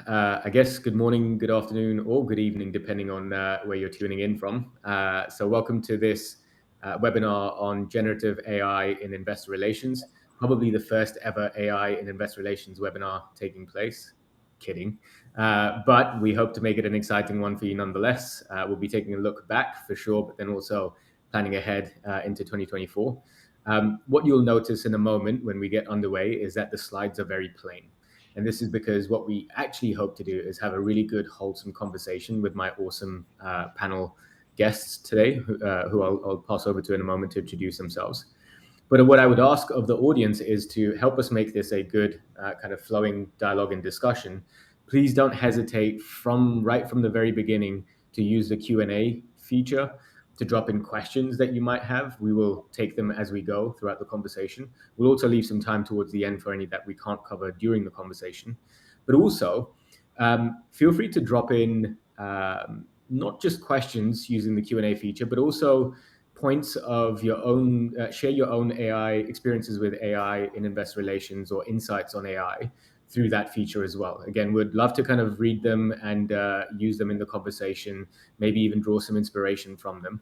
I guess good morning, good afternoon, or good evening, depending on where you're tuning in from. So welcome to this webinar on generative AI in investor relations, probably the first ever AI in investor relations webinar taking place. Kidding. But we hope to make it an exciting one for you nonetheless. We'll be taking a look back for sure, but then also planning ahead into 2024. What you'll notice in a moment when we get underway is that the slides are very plain. And this is because what we actually hope to do is have a really good, wholesome conversation with my awesome panel guests today, who I'll pass over to in a moment to introduce themselves. But what I would ask of the audience is to help us make this a good kind of flowing dialogue and discussion. Please don't hesitate right from the very beginning to use the Q&A feature to drop in questions that you might have. We will take them as we go throughout the conversation. We'll also leave some time towards the end for any that we can't cover during the conversation. But also, feel free to drop in not just questions using the Q&A feature, but also points of your own, share your own AI experiences with AI in investor relations or insights on AI through that feature as well. Again, we'd love to kind of read them and use them in the conversation, maybe even draw some inspiration from them.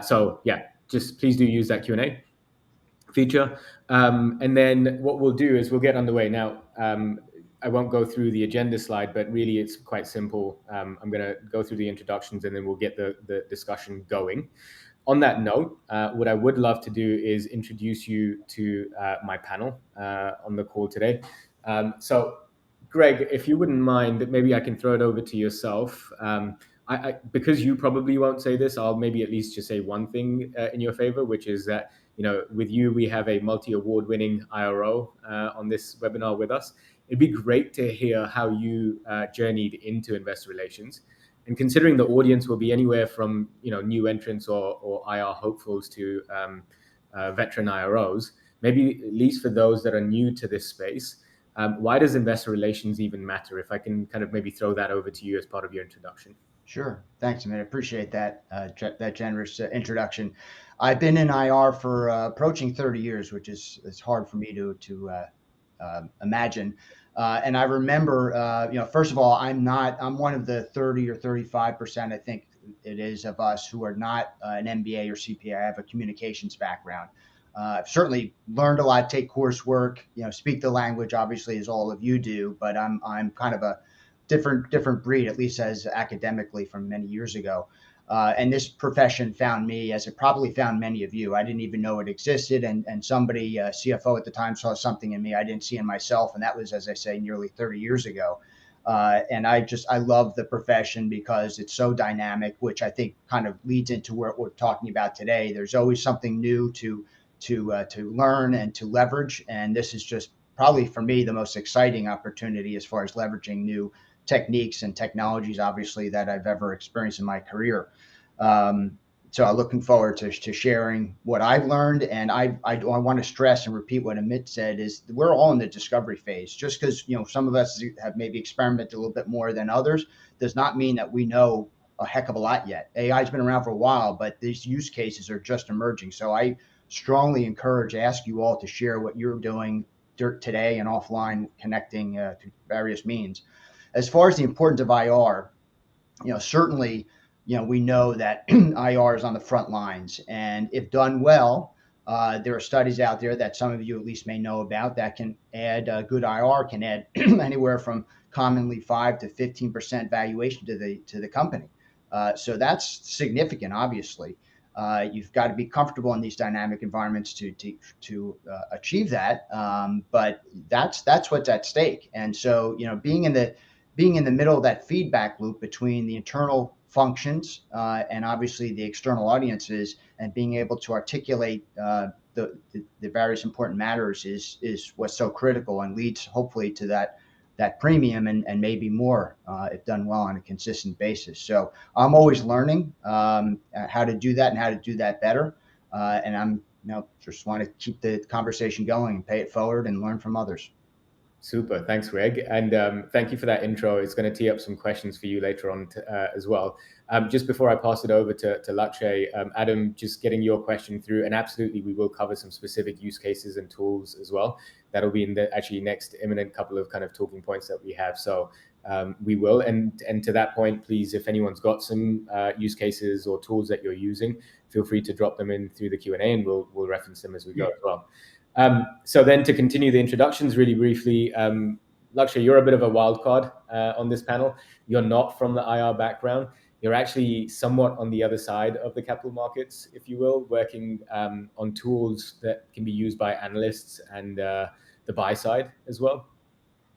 So yeah, just please do use that Q&A feature. And then what we'll do is we'll get underway. Now, I won't go through the agenda slide, but really it's quite simple. I'm going to go through the introductions and then we'll get the discussion going. On that note, what I would love to do is introduce you to my panel on the call today. So, Gregg, if you wouldn't mind, maybe I can throw it over to yourself. Because you probably won't say this, I'll maybe at least just say one thing in your favor, which is that, with you, we have a multi-award winning IRO on this webinar with us. It'd be great to hear how you journeyed into investor relations. And considering the audience will be anywhere from new entrants or IR hopefuls to veteran IROs, maybe at least for those that are new to this space, why does investor relations even matter? If I can kind of maybe throw that over to you as part of your introduction. Sure. Thanks, Amit. I appreciate that generous introduction. I've been in IR for approaching 30 years, which is hard for me to imagine. And I remember, first of all, I'm one of the 30 or 35%, I think it is, of us who are not an MBA or CPA. I have a communications background. I've certainly learned a lot, take coursework, speak the language, obviously, as all of you do, but I'm kind of a different breed, at least as academically from many years ago. And this profession found me, as it probably found many of you. I didn't even know it existed. And somebody, CFO at the time, saw something in me I didn't see in myself. And that was, as I say, nearly 30 years ago. And I love the profession because it's so dynamic, which I think kind of leads into what we're talking about today. There's always something new to learn and to leverage. And this is just probably for me the most exciting opportunity as far as leveraging new techniques and technologies, obviously, that I've ever experienced in my career. So I'm looking forward to sharing what I've learned. And I want to stress and repeat what Amit said is we're all in the discovery phase. Just because, some of us have maybe experimented a little bit more than others does not mean that we know a heck of a lot yet. AI has been around for a while, but these use cases are just emerging. So I strongly ask you all to share what you're doing today and offline, connecting to various means. As far as the importance of IR, certainly, we know that IR is on the front lines, and if done well, there are studies out there that some of you at least may know about that can add good IR can add anywhere from commonly 5 to 15% valuation to the company. So that's significant, obviously. You've got to be comfortable in these dynamic environments to achieve that. But that's what's at stake. And so, being in the middle of that feedback loop between the internal functions and obviously the external audiences, and being able to articulate the various important matters is what's so critical and leads hopefully to that premium and maybe more if done well on a consistent basis. So I'm always learning how to do that and how to do that better. And I'm just want to keep the conversation going and pay it forward and learn from others. Super. Thanks, Greg. And thank you for that intro. It's going to tee up some questions for you later on as well. Just before I pass it over to Lakshay, Adam, just getting your question through. And absolutely, we will cover some specific use cases and tools as well. That'll be in the actually next imminent couple of kind of talking points that we have. So we will. And to that point, please, if anyone's got some use cases or tools that you're using, feel free to drop them in through the Q&A and we'll reference them as we go as well. So then to continue the introductions really briefly, Lakshay, you're a bit of a wild card on this panel. You're not from the IR background. You're actually somewhat on the other side of the capital markets, if you will, working on tools that can be used by analysts and the buy side as well,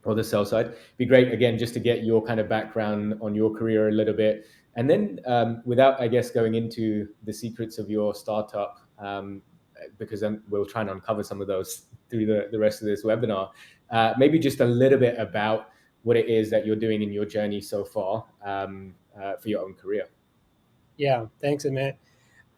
or the sell side. It'd be great, again, just to get your kind of background on your career a little bit. And then without, I guess, going into the secrets of your startup, because then we'll try and uncover some of those through the rest of this webinar. Maybe just a little bit about what it is that you're doing in your journey so far for your own career. Yeah, thanks, Amit.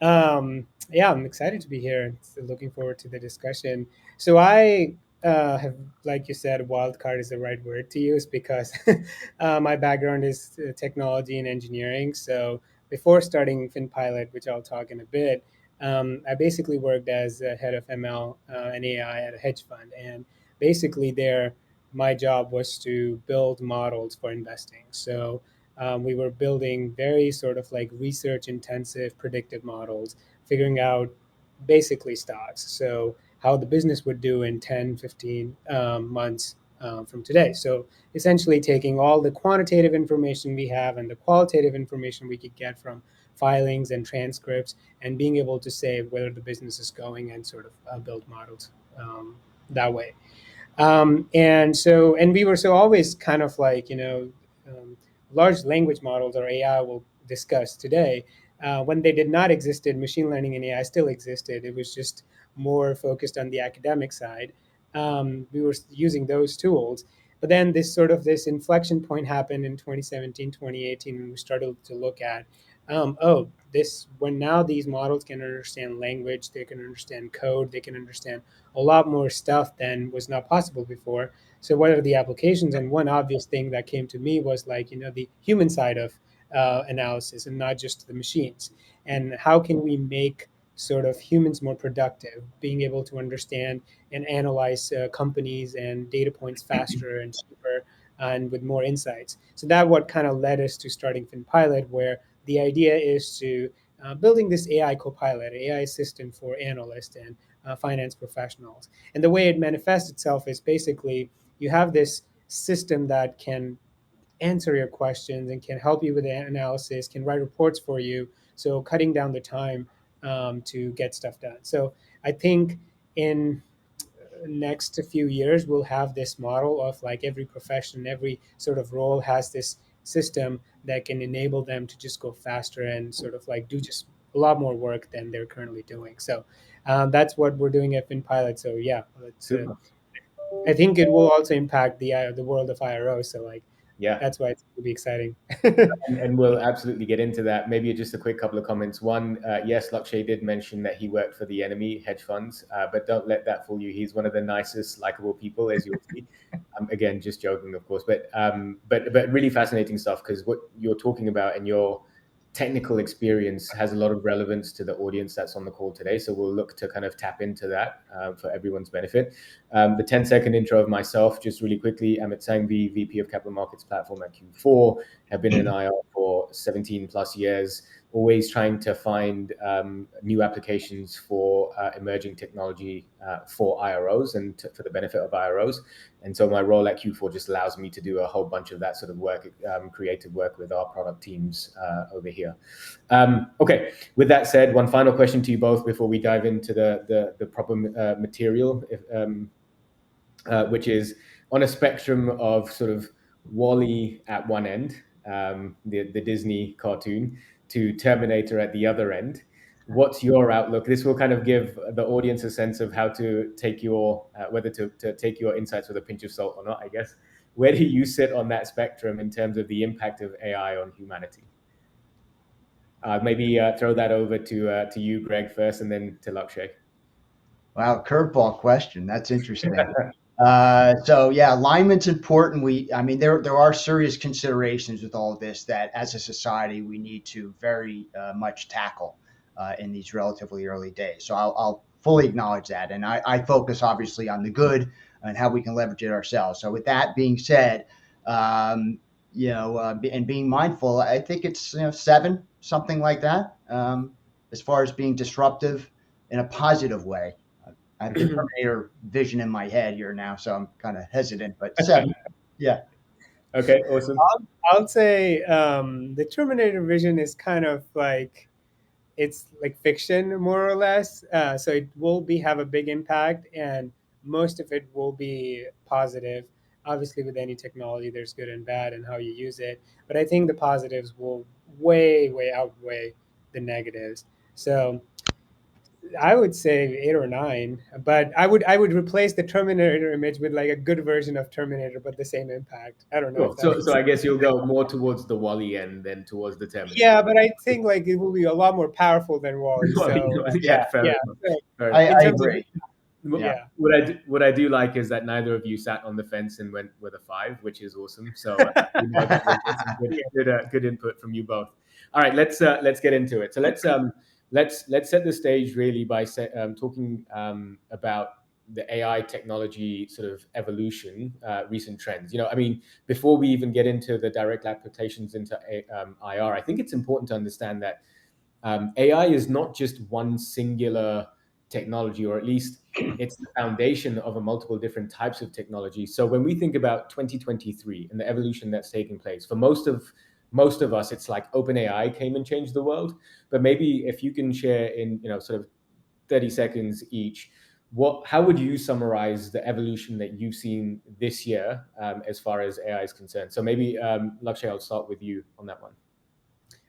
Yeah, I'm excited to be here. Looking forward to the discussion. So I have, like you said, wildcard is the right word to use because my background is technology and engineering. So before starting Finpilot, which I'll talk in a bit, I basically worked as a head of ML and AI at a hedge fund. And basically there, my job was to build models for investing. So we were building very sort of like research intensive predictive models, figuring out basically stocks. So how the business would do in 10, 15 months from today. So essentially taking all the quantitative information we have and the qualitative information we could get from filings and transcripts and being able to say whether the business is going and sort of build models that way. And we were so always kind of like, large language models or AI will discuss today. When they did not existed, machine learning and AI still existed. It was just more focused on the academic side. We were using those tools. But then this inflection point happened in 2017, 2018, when we started to look at, when now these models can understand language, they can understand code, they can understand a lot more stuff than was not possible before. So what are the applications? And one obvious thing that came to me was like, the human side of analysis and not just the machines. And how can we make sort of humans more productive, being able to understand and analyze companies and data points faster and cheaper and with more insights. So that what kind of led us to starting Finpilot, where the idea is to building this AI copilot, AI assistant for analysts and finance professionals. And the way it manifests itself is basically you have this system that can answer your questions and can help you with the analysis, can write reports for you. So cutting down the time to get stuff done. So I think in next few years we'll have this model of like every profession, every sort of role has this system that can enable them to just go faster and sort of like do just a lot more work than they're currently doing. So that's what we're doing at Finpilot. So yeah, I think it will also impact the world of IRO. So like, yeah, that's why it's going to be exciting. and we'll absolutely get into that. Maybe just a quick couple of comments. One, yes, Lakshay did mention that he worked for the enemy hedge funds, but don't let that fool you. He's one of the nicest, likable people, as you'll see. Again, just joking, of course, but really fascinating stuff, because what you're talking about and your technical experience has a lot of relevance to the audience that's on the call today. So we'll look to kind of tap into that for everyone's benefit. The 10-second intro of myself, just really quickly. Amit Sanghvi, VP of Capital Markets Platform at Q4. Have been in IR for 17 plus years, always trying to find new applications for emerging technology for IROs and for the benefit of IROs. And so my role at Q4 just allows me to do a whole bunch of that sort of work, creative work with our product teams over here. Okay, with that said, one final question to you both before we dive into the proper material, which is on a spectrum of sort of Wall-E at one end, the Disney cartoon, to Terminator at the other end. What's your outlook? This will kind of give the audience a sense of how to take your, whether to take your insights with a pinch of salt or not, I guess. Where do you sit on that spectrum in terms of the impact of AI on humanity? Maybe throw that over to you, Gregg, first, and then to Lakshay. Wow, curveball question. That's interesting. So yeah, alignment's important. I mean, there are serious considerations with all of this that as a society we need to very much tackle in these relatively early days. So I'll fully acknowledge that, and I focus obviously on the good and how we can leverage it ourselves. So with that being said, and being mindful, I think it's 7, something like that, as far as being disruptive in a positive way. I have the Terminator Vision in my head here now, so I'm kind of hesitant, but 7, yeah. Okay, awesome. I'll say the Terminator Vision is kind of like it's like fiction more or less. So it will be have a big impact, and most of it will be positive. Obviously, with any technology, there's good and bad, and how you use it. But I think the positives will way outweigh the negatives. So I would say 8 or 9, but I would replace the Terminator image with like a good version of Terminator, but the same impact. I don't know Cool. if that So makes I sense. guess you'll go more towards the Wally end than towards the Terminator. Yeah, but I think like it will be a lot more powerful than Wally. So Yeah, fair yeah, enough. so Fair enough. I in terms of agree. Yeah. yeah, What I do like is that neither of you sat on the fence and went with a 5, which is awesome. So you know that we'll get some yeah, good input from you both. All right, let's get into it. So let's set the stage really by talking about the AI technology sort of evolution, recent trends. I mean, before we even get into the direct applications into IR, I think it's important to understand that AI is not just one singular technology, or at least it's the foundation of a multiple different types of technology. So when we think about 2023 and the evolution that's taking place, for most of us, it's like OpenAI came and changed the world. But maybe if you can share in sort of 30 seconds each, how would you summarize the evolution that you've seen this year as far as AI is concerned? So maybe Lakshay, I'll start with you on that one.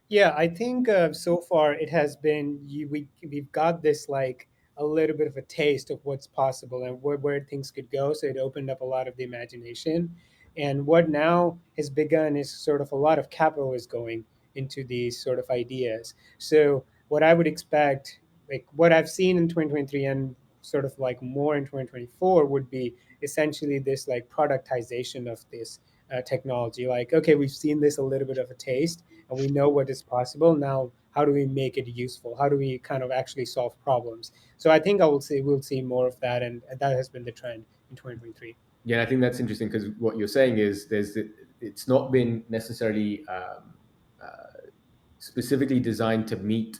yeah. I think so far it has been we've got this like a little bit of a taste of what's possible and where things could go. So it opened up a lot of the imagination, and what now has begun is sort of a lot of capital is going into these sort of ideas. So what I would expect, like what I've seen in 2023 and sort of like more in 2024, would be essentially this like productization of this technology. Like, okay, we've seen this a little bit of a taste and we know what is possible. Now, how do we make it useful? How do we kind of actually solve problems? So I think I will say we'll see more of that, and that has been the trend in 2023. Yeah, I think that's interesting because what you're saying is it's not been necessarily specifically designed to meet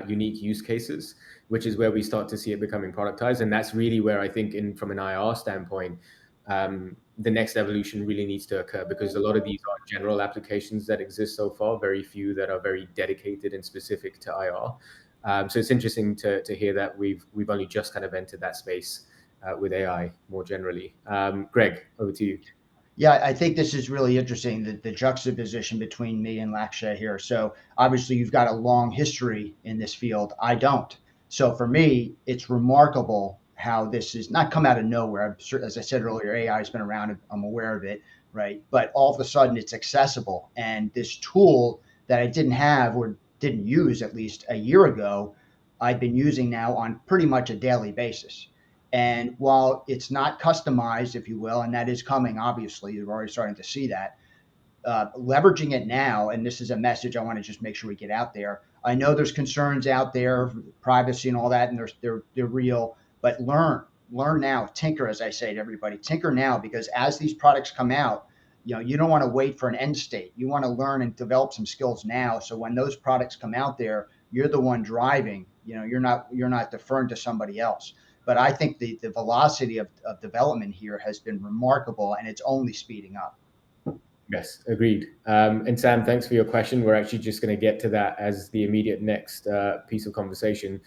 unique use cases, which is where we start to see it becoming productized, and that's really where I think, from an IR standpoint, the next evolution really needs to occur, because a lot of these are general applications that exist so far, very few that are very dedicated and specific to IR. So it's interesting to hear that we've only just kind of entered that space with AI more generally. Gregg, over to you. Yeah, I think this is really interesting, the juxtaposition between me and Lakshay here. So obviously you've got a long history in this field. I don't. So for me, it's remarkable how this is not come out of nowhere. As I said earlier, AI has been around. I'm aware of it, right? But all of a sudden it's accessible. And this tool that I didn't have or didn't use at least a year ago, I've been using now on pretty much a daily basis. And while it's not customized, if you will, and that is coming, obviously, you're already starting to see that, leveraging it now, and this is a message I want to just make sure we get out there. I know there's concerns out there, privacy and all that, and they're real, but learn now, tinker, as I say to everybody, tinker now, because as these products come out, you don't want to wait for an end state. You want to learn and develop some skills now, so when those products come out there, you're the one driving. You're not deferring to somebody else. But I think the velocity of development here has been remarkable, and it's only speeding up. Yes, agreed. And Sam, thanks for your question. We're actually just going to get to that as the immediate next piece of conversation.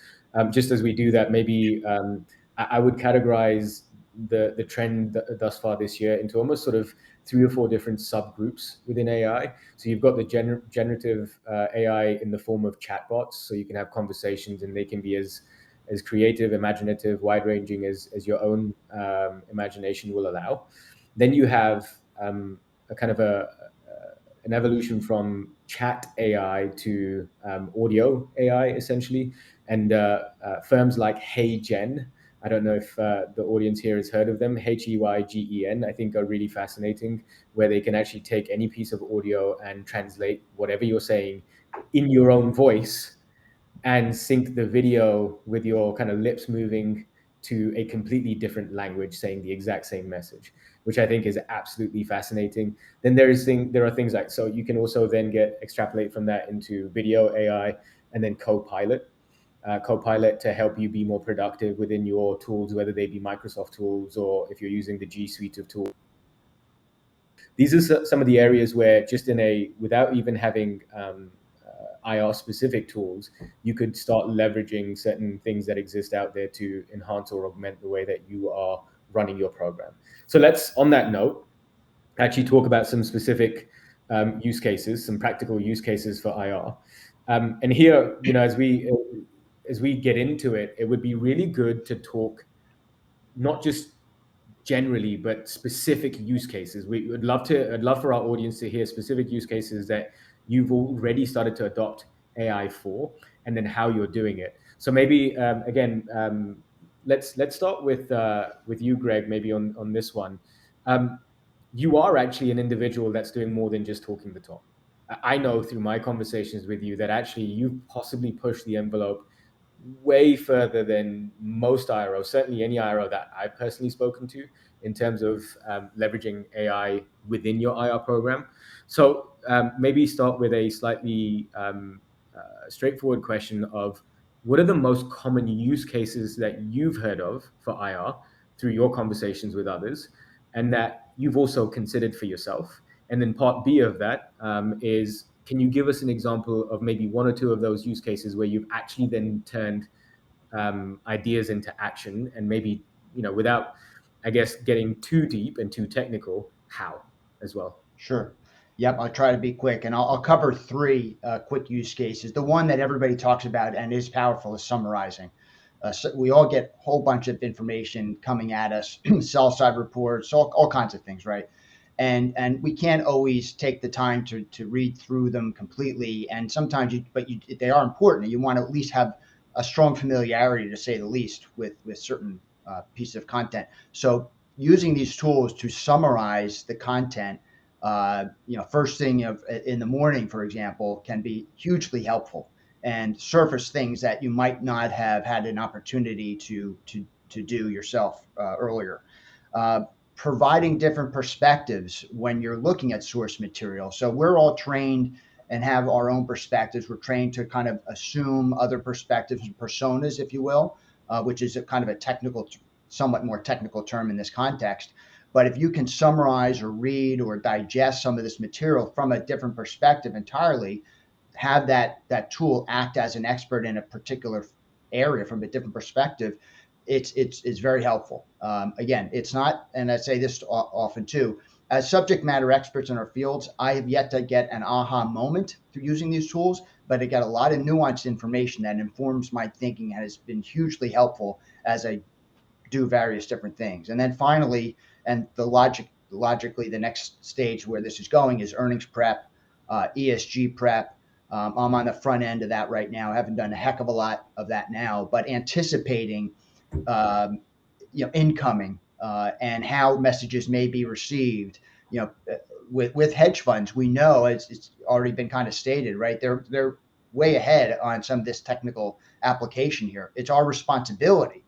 Just as we do that, maybe I would categorize the trend thus far this year into almost sort of 3 or 4 different subgroups within AI. So you've got the generative AI in the form of chatbots, so you can have conversations and they can be as creative, imaginative, wide-ranging as your own imagination will allow. Then you have a kind of an evolution from chat AI to audio AI, essentially, and firms like HeyGen I don't know if the audience here has heard of them. HEYGEN, I think, are really fascinating, where they can actually take any piece of audio and translate whatever you're saying in your own voice and sync the video with your kind of lips moving to a completely different language saying the exact same message, which I think is absolutely fascinating. Then there are things like, so you can also then extrapolate from that into video AI, and then CoPilot to help you be more productive within your tools, whether they be Microsoft tools or if you're using the G Suite of tools. These are some of the areas where just without even having IR specific tools, you could start leveraging certain things that exist out there to enhance or augment the way that you are running your program. So let's, on that note, actually talk about some specific use cases, some practical use cases for IR. And here, as we get into it, it would be really good to talk not just generally, but specific use cases. I'd love for our audience to hear specific use cases that you've already started to adopt AI for, and then how you're doing it. So maybe let's start with you, Gregg, maybe on this one. You are actually an individual that's doing more than just talking the talk. I know through my conversations with you that actually you've possibly pushed the envelope way further than most IRO, certainly any IRO that I've personally spoken to, in terms of leveraging AI within your IR program. So maybe start with a slightly straightforward question of what are the most common use cases that you've heard of for IR through your conversations with others, and that you've also considered for yourself? And then part B of that is, can you give us an example of maybe one or two of those use cases where you've actually then turned ideas into action, and maybe, without, I guess, getting too deep and too technical, how as well? Sure. Yep, I'll try to be quick, and I'll cover three quick use cases. The one that everybody talks about and is powerful is summarizing. So we all get a whole bunch of information coming at us, sell side reports, all kinds of things, right? And we can't always take the time to read through them completely. And sometimes they are important. You want to at least have a strong familiarity, to say the least, with certain pieces of content. So using these tools to summarize the content, first thing in the morning, for example, can be hugely helpful and surface things that you might not have had an opportunity to do yourself earlier. Providing different perspectives when you're looking at source material. So we're all trained and have our own perspectives. We're trained to kind of assume other perspectives and personas, if you will, which is a kind of a technical, somewhat more technical term in this context. But if you can summarize or read or digest some of this material from a different perspective entirely, have that tool act as an expert in a particular area from a different perspective, it's very helpful. Again, it's not, and I say this often too, as subject matter experts in our fields, I have yet to get an aha moment through using these tools, but I get a lot of nuanced information that informs my thinking and has been hugely helpful as I do various different things. And then finally, and logically, the next stage where this is going is earnings prep, ESG prep. I'm on the front end of that right now. I haven't done a heck of a lot of that now, but anticipating, incoming and how messages may be received. With hedge funds, we know it's already been kind of stated, right? They're way ahead on some of this technical application here. It's our responsibility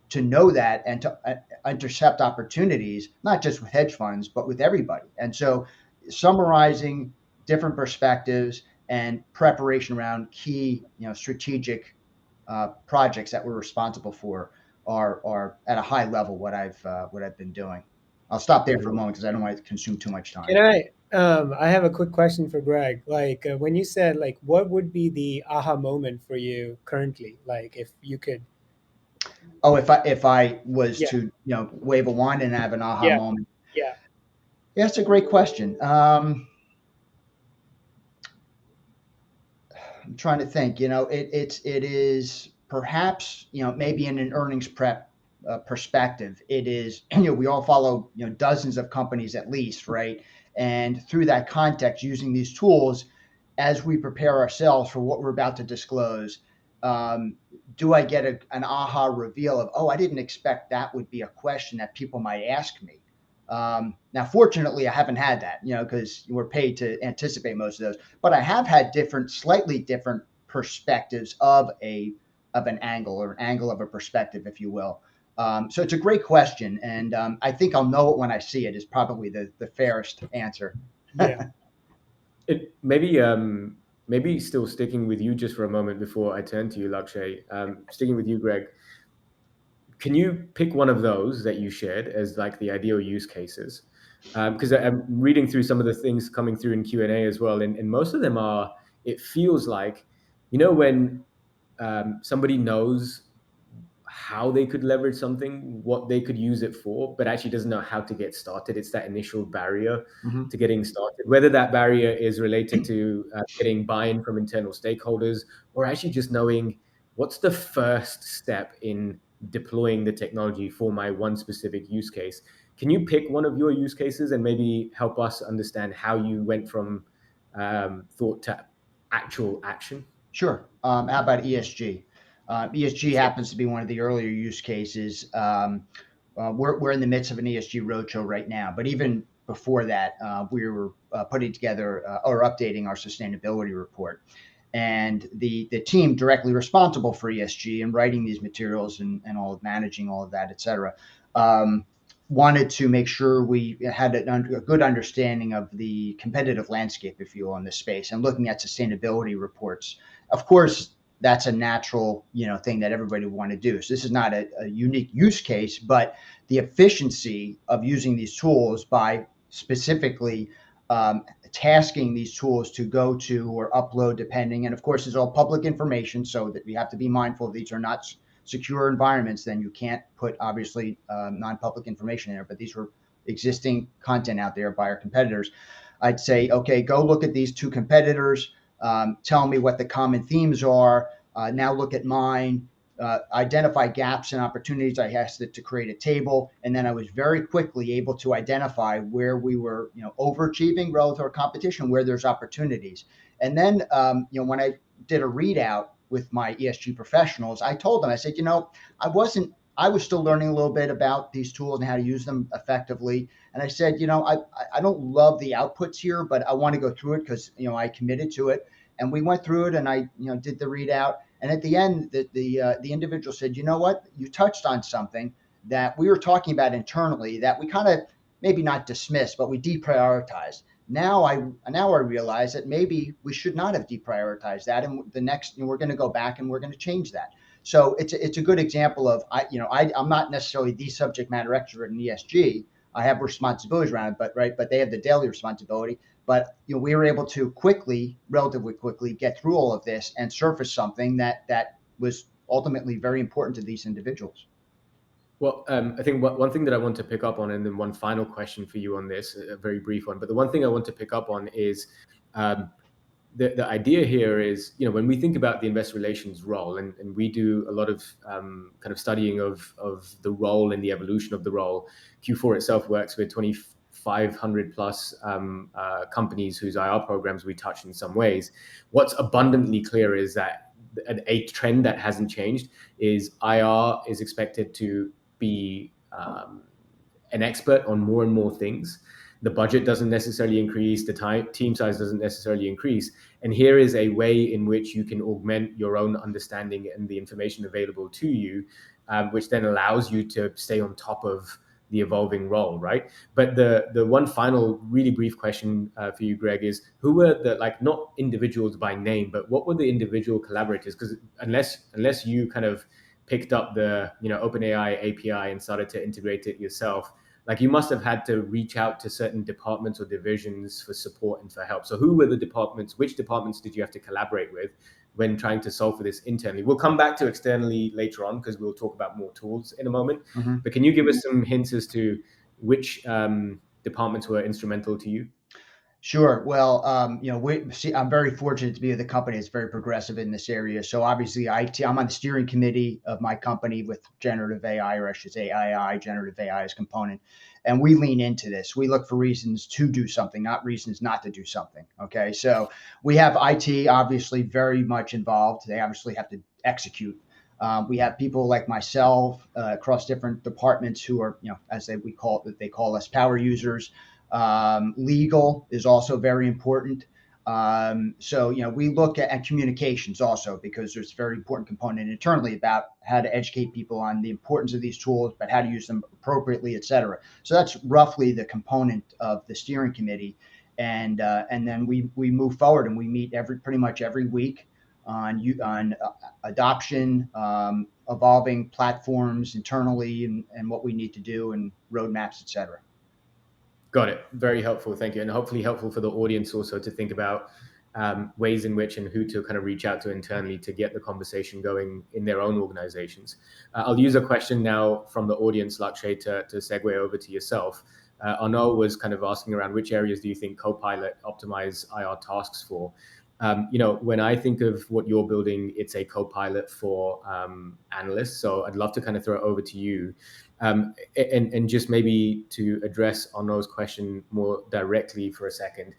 to know that and to intercept opportunities, not just with hedge funds, but with everybody. And so summarizing different perspectives and preparation around key, strategic projects that we're responsible for are at a high level what I've been doing. I'll stop there for a moment because I don't want to consume too much time. Can I have a quick question for Gregg. Like when you said, like, what would be the aha moment for you currently? Like if you could. Oh, if I was Yeah. to wave a wand and have an aha Yeah. moment. Yeah. Yeah, that's a great question. I'm trying to think. It is perhaps maybe in an earnings prep perspective. It is we all follow dozens of companies at least, right? And through that context, using these tools as we prepare ourselves for what we're about to disclose, do I get an aha reveal of, oh, I didn't expect that would be a question that people might ask me. Now, fortunately, I haven't had that, because we're paid to anticipate most of those. But I have had slightly different perspectives of an angle, or an angle of a perspective, if you will. So it's a great question, and I think I'll know it when I see it. Is probably the fairest answer. Yeah. It maybe still sticking with you just for a moment before I turn to you, Lakshay. Sticking with you, Gregg. Can you pick one of those that you shared as like the ideal use cases? Because I'm reading through some of the things coming through in Q&A as well, and most of them are. It feels like, when somebody knows how they could leverage something, what they could use it for, but actually doesn't know how to get started. It's that initial barrier to getting started, whether that barrier is related to getting buy-in from internal stakeholders, or actually just knowing what's the first step in deploying the technology for my one specific use case. Can you pick one of your use cases and maybe help us understand how you went from thought to actual action? Sure. How about ESG? ESG happens to be one of the earlier use cases. We're in the midst of an ESG roadshow right now, but even before that, we were putting together or updating our sustainability report. And the team directly responsible for ESG and writing these materials and all of managing all of that, et cetera, wanted to make sure we had a good understanding of the competitive landscape, if you will, in this space, and looking at sustainability reports. Of course, that's a natural, thing that everybody would want to do. So this is not a unique use case, but the efficiency of using these tools by specifically tasking these tools to go to or upload, depending, and of course, it's all public information, so that we have to be mindful these are not secure environments. Then you can't put, obviously, non-public information there, but these were existing content out there by our competitors. I'd say, okay, go look at these two competitors. Tell me what the common themes are. Now look at mine. Identify gaps and opportunities. I asked it to create a table, and then I was very quickly able to identify where we were, overachieving relative to our competition, where there's opportunities. And then, when I did a readout with my ESG professionals, I told them, I said, I was still learning a little bit about these tools and how to use them effectively. And I said, I don't love the outputs here, but I want to go through it because, I committed to it. And we went through it, and I, did the readout. And at the end, the individual said, you know what, you touched on something that we were talking about internally that we kind of maybe not dismissed, but we deprioritized. Now I realize that maybe we should not have deprioritized that. And the next, we're going to go back and we're going to change that. So it's a good example of, I'm not necessarily the subject matter expert in ESG. I have responsibilities around it, but they have the daily responsibility. But we were able to relatively quickly, get through all of this and surface something that was ultimately very important to these individuals. Well, I think one thing that I want to pick up on, and then one final question for you on this, a very brief one, but the one thing I want to pick up on is the idea here is, when we think about the investor relations role, and we do a lot of kind of studying of the role and the evolution of the role. Q4 itself works with 2,500 plus companies whose IR programs we touch in some ways. What's abundantly clear is that a trend that hasn't changed is IR is expected to be an expert on more and more things. The budget doesn't necessarily increase, the team size doesn't necessarily increase. And here is a way in which you can augment your own understanding and the information available to you, which then allows you to stay on top of the evolving role, right? But the one final really brief question for you, Gregg, is who were not individuals by name, but what were the individual collaborators? Because unless you kind of picked up the OpenAI API and started to integrate it yourself, you must have had to reach out to certain departments or divisions for support and for help. So who were the departments? Which departments did you have to collaborate with when trying to solve for this internally? We'll come back to externally later on because we'll talk about more tools in a moment. Mm-hmm. But can you give us some hints as to which departments were instrumental to you? Sure. Well, I'm very fortunate to be with a company that's very progressive in this area. So obviously, I'm on the steering committee of my company with generative AI, or I should say AI, generative AI as component, and we lean into this. We look for reasons to do something, not reasons not to do something. Okay, so we have IT obviously very much involved. They obviously have to execute. We have people like myself across different departments who are, as they call us power users. Legal is also very important. So, we look at communications also, because there's a very important component internally about how to educate people on the importance of these tools, but how to use them appropriately, et cetera. So that's roughly the component of the steering committee. And then we move forward, and we meet pretty much every week on adoption, evolving platforms internally, and what we need to do, and roadmaps, et cetera. Got it. Very helpful. Thank you. And hopefully helpful for the audience also to think about ways in which and who to kind of reach out to internally to get the conversation going in their own organizations. I'll use a question now from the audience, Lakshay, to segue over to yourself. Arnaud was kind of asking around which areas do you think CoPilot optimize IR tasks for? When I think of what you're building, it's a CoPilot for analysts. So I'd love to kind of throw it over to you. And just maybe to address Arnaud's question more directly for a second,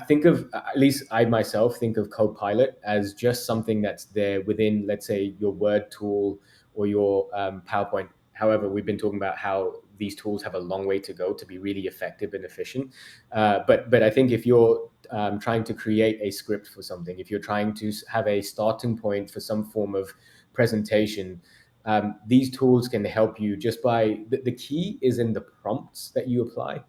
think of, at least I myself think of CoPilot as just something that's there within, let's say, your Word tool or your PowerPoint. However, we've been talking about how these tools have a long way to go to be really effective and efficient. But I think if you're trying to create a script for something, if you're trying to have a starting point for some form of presentation, these tools can help you just by, the key is in the prompts that you apply,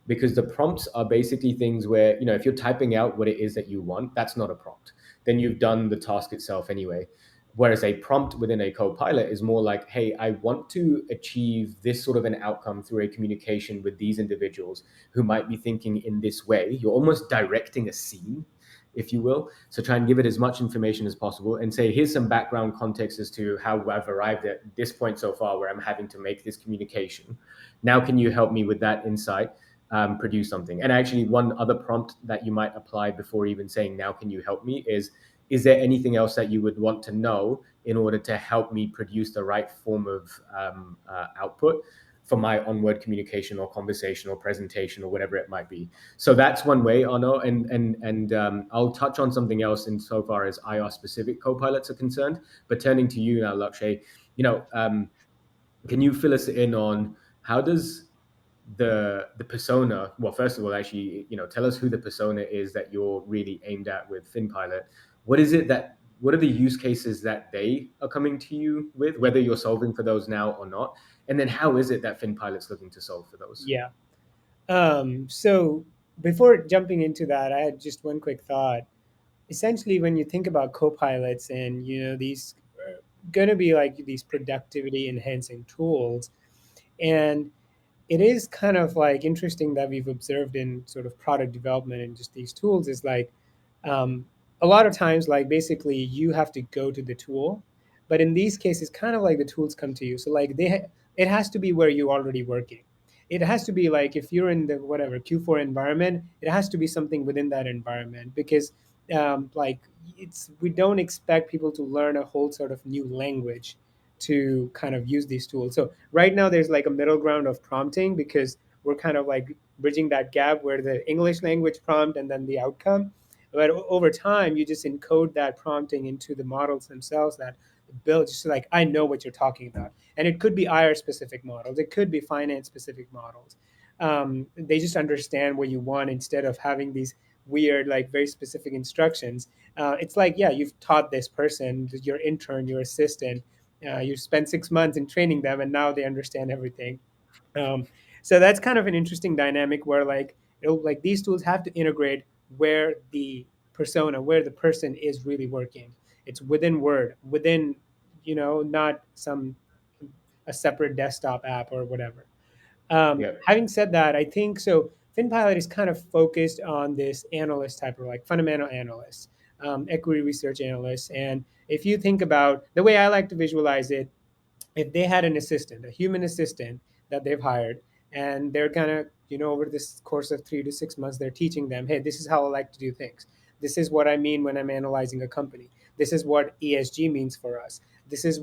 because the prompts are basically things where, if you're typing out what it is that you want, that's not a prompt. Then you've done the task itself anyway. Whereas a prompt within a CoPilot is more like, hey, I want to achieve this sort of an outcome through a communication with these individuals who might be thinking in this way. You're almost directing a scene, if you will. So try and give it as much information as possible and say, here's some background context as to how I've arrived at this point so far where I'm having to make this communication. Now, can you help me with that insight? Produce something. And actually, one other prompt that you might apply before even saying, now, can you help me, is there anything else that you would want to know in order to help me produce the right form of output for my onward communication or conversation or presentation or whatever it might be? So that's one way, Arnaud. And I'll touch on something else insofar as IR specific copilots are concerned. But turning to you now, Lakshay, can you fill us in on how does the persona, well, first of all, actually, tell us who the persona is that you're really aimed at with Finpilot. What are the use cases that they are coming to you with, whether you're solving for those now or not? And then how is it that Finpilot's looking to solve for those? Yeah. So before jumping into that, I had just one quick thought. Essentially, when you think about copilots, and these are going to be like these productivity enhancing tools, and it is kind of like interesting that we've observed in sort of product development and just these tools is like, um, a lot of times, like basically you have to go to the tool, but in these cases kind of like the tools come to you. So like it has to be where you're already working. It has to be like if you're in the whatever Q4 environment, it has to be something within that environment, because like we don't expect people to learn a whole sort of new language to kind of use these tools. So right now there's like a middle ground of prompting, because we're kind of like bridging that gap where the English language prompt and then the outcome. But over time, you just encode that prompting into the models themselves that build, just like, I know what you're talking about. And it could be IR specific models, it could be finance specific models. They just understand what you want instead of having these weird, like very specific instructions. It's like, yeah, you've taught this person, your intern, your assistant, you spent 6 months in training them, and now they understand everything. Um, so that's kind of an interesting dynamic where like these tools have to integrate where the persona, where the person is really working. It's within Word, within, not some a separate desktop app or whatever. Yeah. Having said that, I think so. Finpilot is kind of focused on this analyst type of like fundamental analysts, equity research analysts. And if you think about the way I like to visualize it, if they had an assistant, a human assistant that they've hired, and they're kind of, over this course of 3 to 6 months, they're teaching them, hey, this is how I like to do things. This is what I mean when I'm analyzing a company. This is what ESG means for us. This is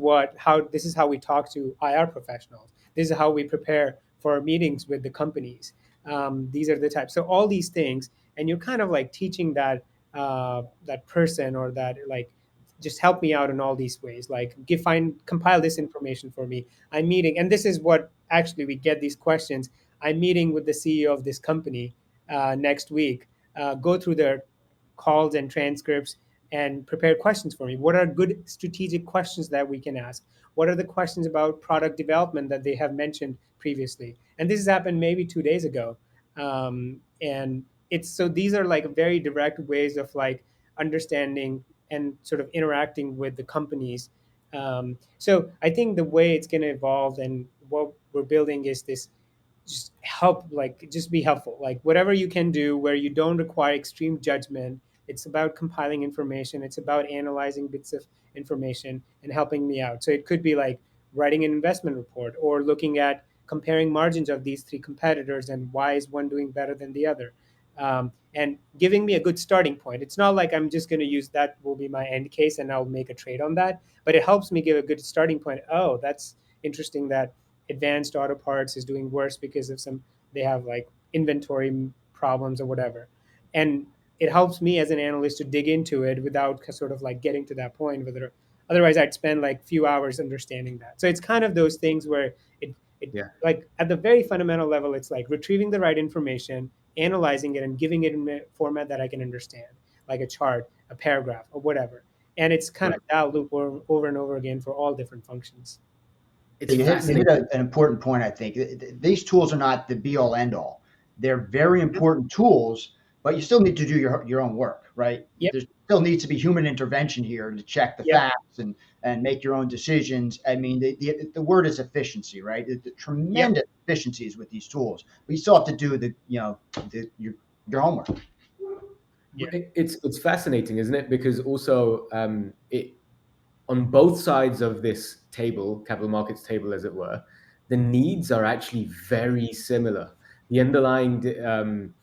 how we talk to IR professionals. This is how we prepare for our meetings with the companies. These are the types. So all these things, and you're kind of like teaching that person, or that, like, just help me out in all these ways. Like, compile this information for me. I'm meeting, and this is what actually we get these questions. I'm meeting with the CEO of this company next week. Go through their calls and transcripts and prepare questions for me. What are good strategic questions that we can ask? What are the questions about product development that they have mentioned previously? And this has happened maybe 2 days ago. And it's so these are like very direct ways of like understanding and sort of interacting with the companies. So I think the way it's going to evolve and what we're building is this, just be helpful, like whatever you can do where you don't require extreme judgment. It's about compiling information, it's about analyzing bits of information and helping me out. So it could be like writing an investment report, or looking at comparing margins of these three competitors and why is one doing better than the other, and giving me a good starting point. It's not like I'm just going to use that will be my end case and I'll make a trade on that, but it helps me give a good starting point. Oh, that's interesting that advanced auto parts is doing worse because of they have like inventory problems or whatever. And it helps me as an analyst to dig into it without sort of like getting to that point, whether otherwise I'd spend like few hours understanding that. So it's kind of those things where it Yeah. like at the very fundamental level, it's like retrieving the right information, analyzing it, and giving it in a format that I can understand, like a chart, a paragraph, or whatever. And it's kind Right. of that loop over and over again for all different functions. It's You hit fascinating. an important point, I think. These tools are not the be all end all. They're very important tools, but you still need to do your own work, right? Yep. There still needs to be human intervention here to check the Yep. facts and make your own decisions. I mean, the word is efficiency, right? The Yep. tremendous efficiencies with these tools, but you still have to do your homework. Yeah. It's fascinating, isn't it? Because also it on both sides of this table, capital markets table, as it were, the needs are actually very similar. The underlying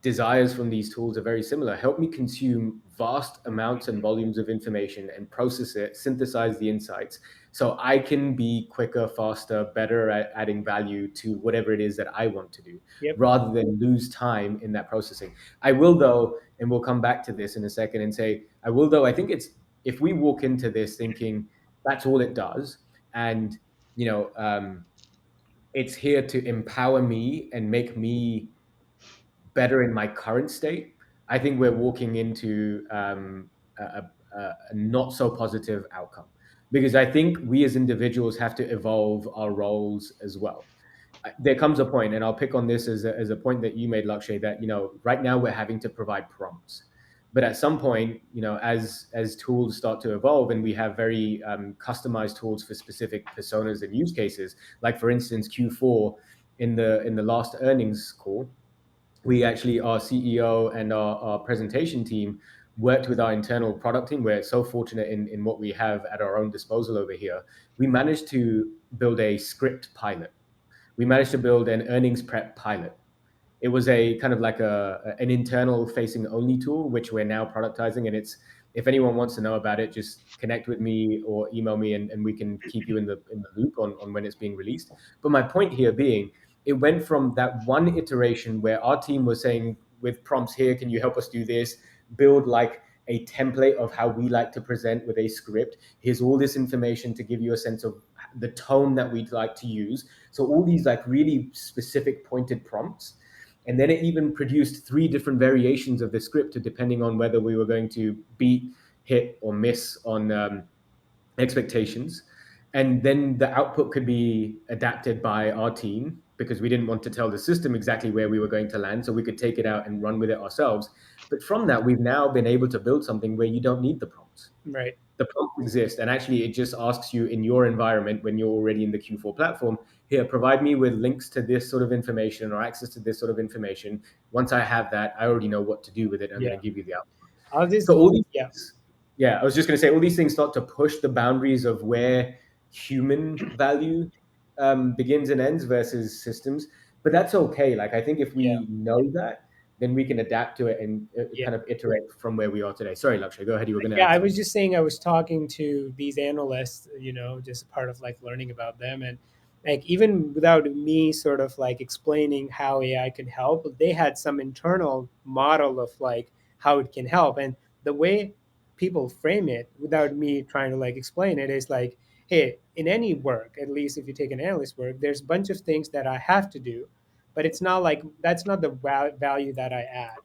desires from these tools are very similar. Help me consume vast amounts and volumes of information and process it, synthesize the insights, so I can be quicker, faster, better at adding value to whatever it is that I want to do, Yep. rather than lose time in that processing. I will, though, and we'll come back to this in a second and say, I will, though, I think it's, if we walk into this thinking that's all it does, and, you know, it's here to empower me and make me better in my current state, I think we're walking into a not so positive outcome, because I think we as individuals have to evolve our roles as well. There comes a point, and I'll pick on this as a point that you made, Lakshay, that, right now we're having to provide prompts. But at some point, as tools start to evolve and we have very customized tools for specific personas and use cases, like for instance, Q4 in the last earnings call, we actually, our CEO and our presentation team, worked with our internal product team. We're so fortunate in what we have at our own disposal over here. We managed to build a script pilot. We managed to build an earnings prep pilot. It was a kind of like an internal facing only tool, which we're now productizing. And it's, if anyone wants to know about it, just connect with me or email me, and we can keep you in the loop on when it's being released. But my point here being, it went from that one iteration where our team was saying with prompts here, can you help us do this? Build like a template of how we like to present with a script. Here's all this information to give you a sense of the tone that we'd like to use. So all these like really specific pointed prompts. And then it even produced 3 different variations of the script, depending on whether we were going to beat, hit, or miss on expectations. And then the output could be adapted by our team, because we didn't want to tell the system exactly where we were going to land, so we could take it out and run with it ourselves. But from that, we've now been able to build something where you don't need the prompts. Right. The prompts exist, and actually it just asks you in your environment, when you're already in the Q4 platform, here, provide me with links to this sort of information or access to this sort of information. Once I have that, I already know what to do with it. I'm Yeah. going to give you the output. I'll just So all these yeah. things, yeah, I was just going to say, all these things start to push the boundaries of where human value begins and ends versus systems. but that's okay. Like, I think if Yeah. we know that, then we can adapt to it and Yeah. kind of iterate from where we are today. Sorry, Lakshay, go ahead. You were going to Yeah, add I was something. just saying I was talking to these analysts, just part of like learning about them, and like even without me sort of like explaining how AI can help, they had some internal model of like how it can help. And the way people frame it without me trying to like explain it is like, hey, in any work, at least if you take an analyst work, there's a bunch of things that I have to do, but it's not like that's not the value that I add.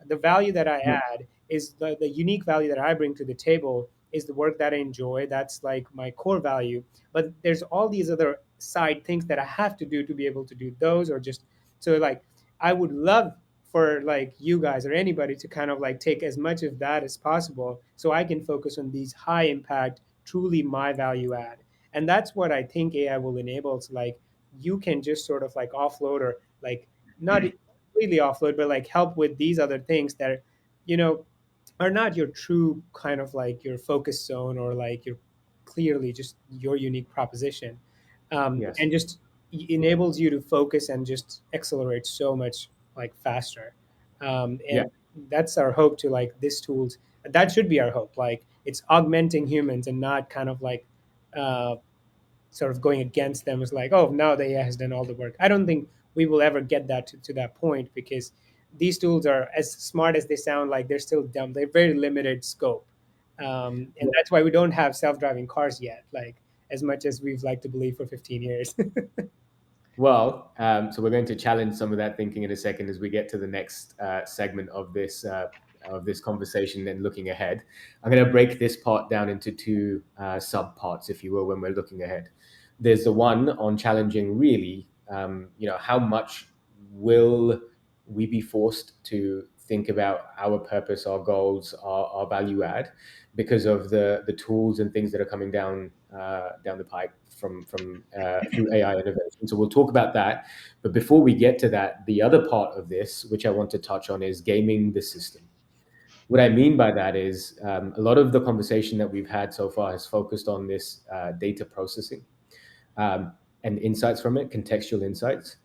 The value that I add is the unique value that I bring to the table is the work that I enjoy. That's like my core value. But there's all these other side things that I have to do to be able to do those, or just so like I would love for like you guys or anybody to kind of like take as much of that as possible so I can focus on these high impact, truly my value add. And that's what I think AI will enable. It's like you can just sort of like offload or like not completely offload, but like help with these other things that you know are not your true kind of like your focus zone or like your clearly just your unique proposition, Yes. and just enables you to focus and just accelerate so much like faster, Yeah. and that's our hope to like this tools. That should be our hope, like it's augmenting humans and not kind of like uh, sort of going against them is like, oh, now the AI has done all the work. I don't think we will ever get that to that point because these tools are as smart as they sound like they're still dumb. They're very limited scope. And that's why we don't have self-driving cars yet, like as much as we've liked to believe for 15 years. Well, so we're going to challenge some of that thinking in a second as we get to the next segment of this conversation and looking ahead. I'm going to break this part down into two sub parts, if you will, when we're looking ahead. There's the one on challenging really, how much will we be forced to think about our purpose, our goals, our value add, because of the tools and things that are coming down the pipe from through AI innovation. So we'll talk about that. But before we get to that, the other part of this, which I want to touch on, is gaming the system. What I mean by that is a lot of the conversation that we've had so far has focused on this data processing um, and insights from it, contextual insights.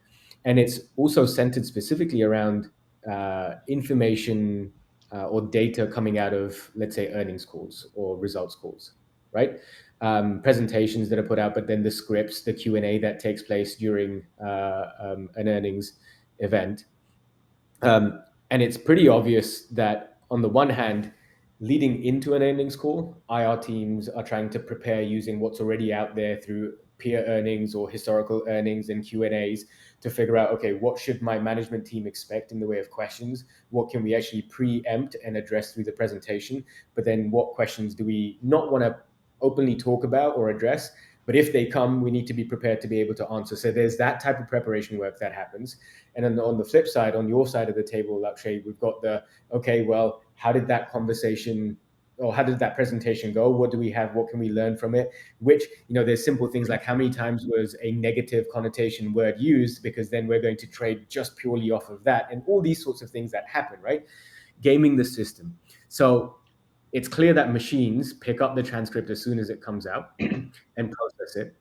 And it's also centered specifically around information or data coming out of, let's say, earnings calls or results calls, right? Presentations that are put out, but then the scripts, the Q&A that takes place during an earnings event. And it's pretty obvious that on the one hand, leading into an earnings call, IR teams are trying to prepare using what's already out there through peer earnings or historical earnings and Q&As to figure out, okay, what should my management team expect in the way of questions? What can we actually preempt and address through the presentation? But then what questions do we not want to openly talk about or address? But if they come, we need to be prepared to be able to answer. So there's that type of preparation work that happens. And then on the flip side, on your side of the table, Lakshay, we've got okay, well, how did that conversation or how did that presentation go? What do we have? What can we learn from it? Which, there's simple things like how many times was a negative connotation word used, because then we're going to trade just purely off of that, and all these sorts of things that happen, right? Gaming the system. So it's clear that machines pick up the transcript as soon as it comes out and process it.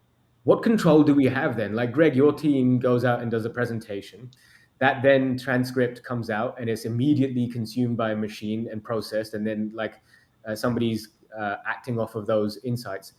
What control do we have then? Like, Gregg, your team goes out and does a presentation. That then transcript comes out and it's immediately consumed by a machine and processed. And then, like, somebody's acting off of those insights.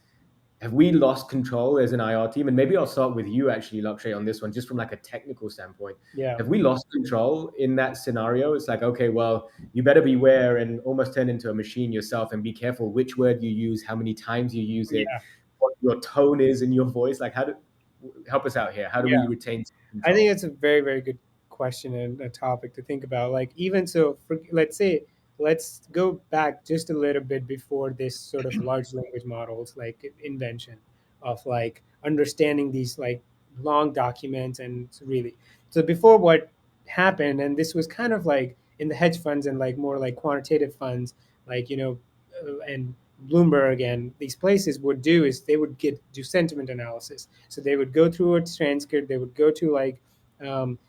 Have we lost control as an IR team? And maybe I'll start with you, actually, Lakshay, on this one, just from like a technical standpoint. Yeah. Have we lost control in that scenario? It's like, okay, well, you better beware and almost turn into a machine yourself and be careful which word you use, how many times you use it, Yeah. what your tone is in your voice. Like, help us out here. How do Yeah. we retain I think control? it's a very, very good question and a topic to think about. Like, even so, let's say, let's go back just a little bit before this sort of large language models, like invention of like understanding these like long documents and really. So before what happened, and this was kind of like in the hedge funds and like more like quantitative funds, like and Bloomberg and these places would do is they would do sentiment analysis. So they would go through a transcript, they would go to like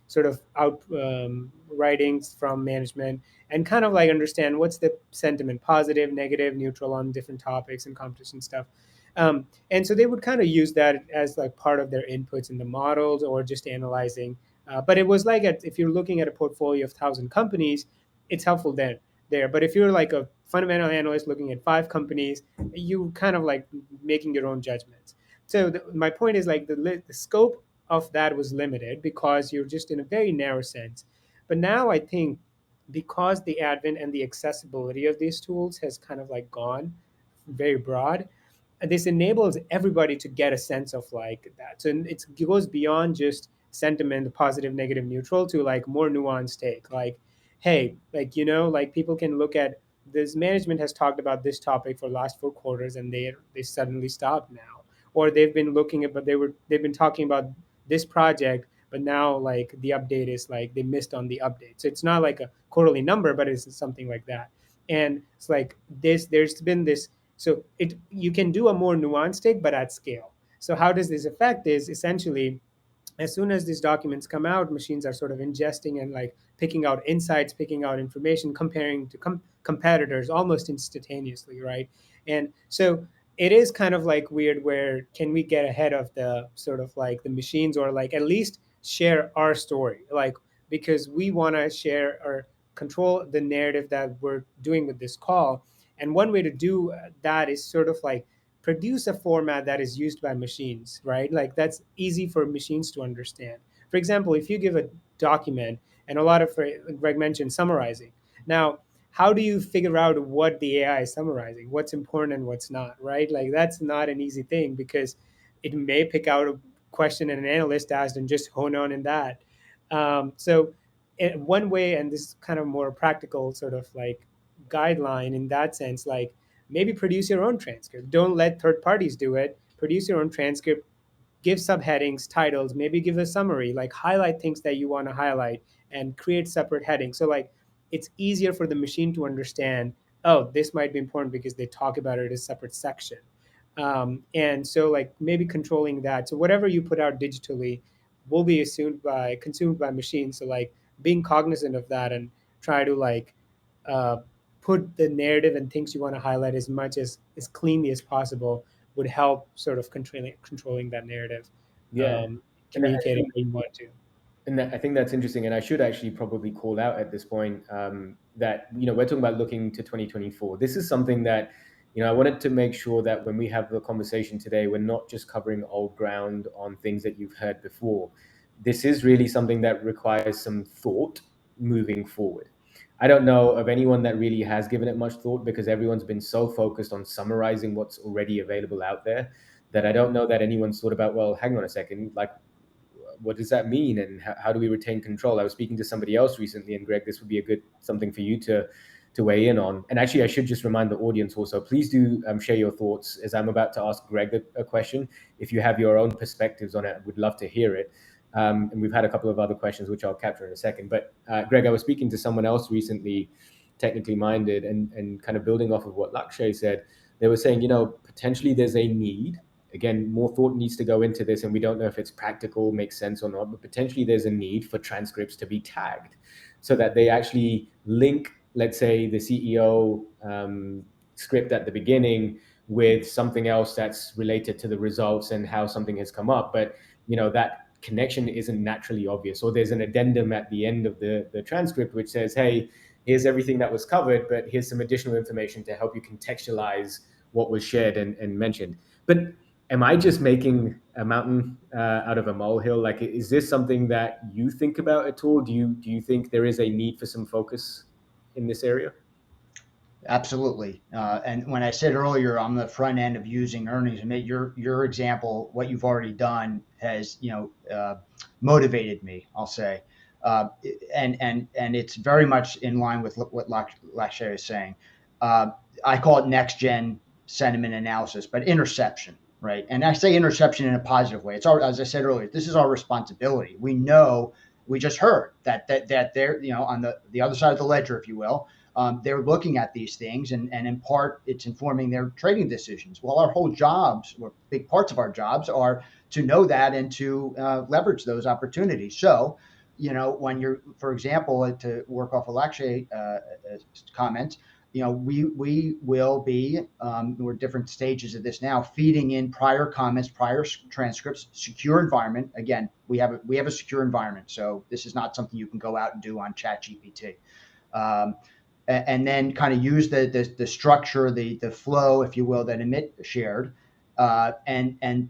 sort of out writings from management and kind of like understand what's the sentiment, positive, negative, neutral on different topics and competition stuff. And so they would kind of use that as like part of their inputs in the models or just analyzing But it was like if you're looking at a portfolio of 1,000 companies, it's helpful then there. But if you're like a fundamental analyst looking at 5 companies, you kind of like making your own judgments. So my point is like the scope of that was limited because you're just in a very narrow sense. But now I think because the advent and the accessibility of these tools has kind of like gone very broad, this enables everybody to get a sense of like that. So it goes beyond just sentiment, positive, negative, neutral, to like more nuanced take. Like, hey, like like people can look at this. Management has talked about this topic for the last 4 quarters, and they suddenly stopped now, or they've been looking at, but they've been talking about this project, but now like the update is like they missed on the update. So it's not like a quarterly number, but it's something like that. And it's like this. There's been this, so it you can do a more nuanced take, but at scale. So how does this affect is essentially as soon as these documents come out, machines are sort of ingesting and like picking out insights, picking out information, comparing to competitors almost instantaneously, right? And so it is kind of like weird where can we get ahead of the sort of like the machines, or like at least share our story, like because we want to share or control the narrative that we're doing with this call. And one way to do that is sort of like produce a format that is used by machines, right? Like that's easy for machines to understand. For example, if you give a document, and a lot of Gregg mentioned summarizing. Now, how do you figure out what the AI is summarizing, what's important and what's not, right? Like that's not an easy thing because it may pick out a question an analyst asked and just hone on in that. So, one way, and this is kind of more practical sort of like guideline in that sense, like maybe produce your own transcript. Don't let third parties do it. Produce your own transcript, give subheadings, titles, maybe give a summary, like highlight things that you want to highlight and create separate headings. So like it's easier for the machine to understand, oh, this might be important because they talk about it as a separate section. And so like maybe controlling that. So whatever you put out digitally will be consumed by machines. So like being cognizant of that and try to like uh, put the narrative and things you want to highlight as cleanly as possible would help sort of controlling that narrative, Yeah, and I communicating think what you want to. I think that's interesting, and I should actually probably call out at this point that we're talking about looking to 2024. This is something that I wanted to make sure that when we have the conversation today, we're not just covering old ground on things that you've heard before. This is really something that requires some thought moving forward. I don't know of anyone that really has given it much thought because everyone's been so focused on summarizing what's already available out there that I don't know that anyone's thought about, well, hang on a second, like what does that mean, and how do we retain control? I was speaking to somebody else recently, and Gregg, this would be a good something for you to weigh in on. And actually, I should just remind the audience also, please do share your thoughts as I'm about to ask Gregg a question. If you have your own perspectives on it, I would love to hear it. And we've had a couple of other questions, which I'll capture in a second. But Gregg, I was speaking to someone else recently, technically minded, and kind of building off of what Lakshay said. They were saying, potentially there's a need. Again, more thought needs to go into this, and we don't know if it's practical, makes sense or not, but potentially there's a need for transcripts to be tagged so that they actually link, let's say, the CEO script at the beginning with something else that's related to the results and how something has come up. But, that connection isn't naturally obvious, or there's an addendum at the end of the transcript which says, hey, here's everything that was covered, but here's some additional information to help you contextualize what was shared and mentioned. But am I just making a mountain out of a molehill? Like, is this something that you think about at all? Do you think there is a need for some focus in this area? Absolutely. And when I said earlier on the front end of using earnings, and your example, what you've already done has motivated me. I'll say, and it's very much in line with what Lakshay is saying. I call it next gen sentiment analysis, but interception, right? And I say interception in a positive way. It's our, as I said earlier, this is our responsibility. We know, we just heard that they're on the other side of the ledger, if you will. They're looking at these things, and in part, it's informing their trading decisions. Well, our whole jobs, or big parts of our jobs, are to know that and to leverage those opportunities. So, when you're, for example, to work off of Lakshay comments, we will be, we're different stages of this now, feeding in prior comments, prior transcripts, secure environment. Again, we have a secure environment, so this is not something you can go out and do on ChatGPT. And then kind of use the structure, the flow, if you will, that Amit shared, and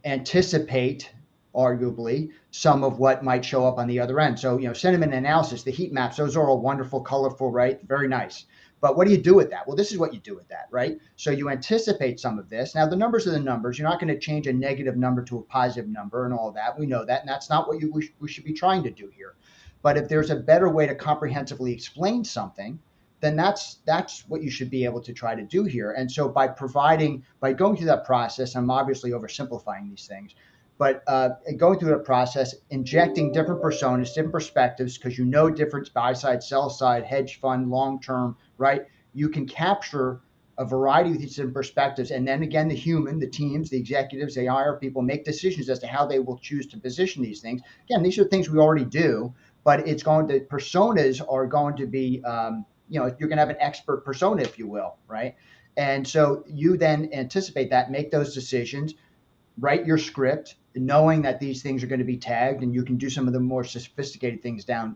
anticipate arguably some of what might show up on the other end. So, sentiment analysis, the heat maps, those are all wonderful, colorful, right? Very nice. But what do you do with that? Well, this is what you do with that, right? So you anticipate some of this. Now, the numbers are the numbers. You're not going to change a negative number to a positive number and all that. We know that. And that's not what we should be trying to do here. But if there's a better way to comprehensively explain something, then that's what you should be able to try to do here. And so by going through that process, I'm obviously oversimplifying these things, but going through that process, injecting different personas, different perspectives, because different buy side, sell side, hedge fund, long term, right? You can capture a variety of these different perspectives. And then again, the human, the teams, the executives, the IR people make decisions as to how they will choose to position these things. Again, these are things we already do, but personas are going to be, you're going to have an expert persona, if you will, right? And so you then anticipate that, make those decisions, write your script, knowing that these things are going to be tagged, and you can do some of the more sophisticated things down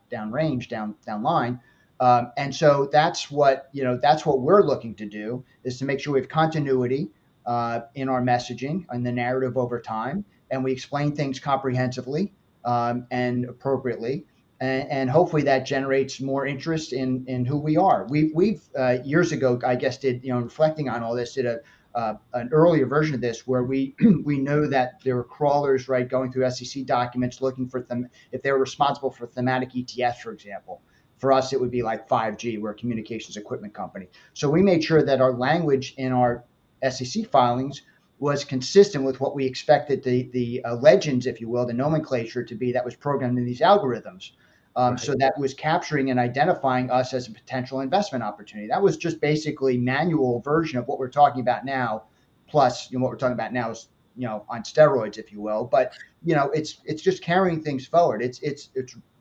line. And so that's what we're looking to do, is to make sure we have continuity in our messaging and the narrative over time, and we explain things comprehensively and appropriately. And hopefully that generates more interest in who we are. We've years ago, I guess, reflecting on all this, did an earlier version of this where we know that there were crawlers, right, going through SEC documents looking for them if they were responsible for thematic ETFs, for example. For us, it would be like 5G, we're a communications equipment company. So we made sure that our language in our SEC filings was consistent with what we expected the legends, if you will, the nomenclature to be that was programmed in these algorithms. Right. So that was capturing and identifying us as a potential investment opportunity. That was just basically manual version of what we're talking about now. Plus, what we're talking about now is, on steroids, if you will. But it's just carrying things forward. It's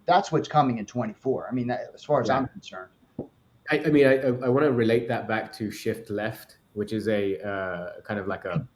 that's what's coming in 24. I mean, as far as I'm concerned. I want to relate that back to shift left, which is a kind of like a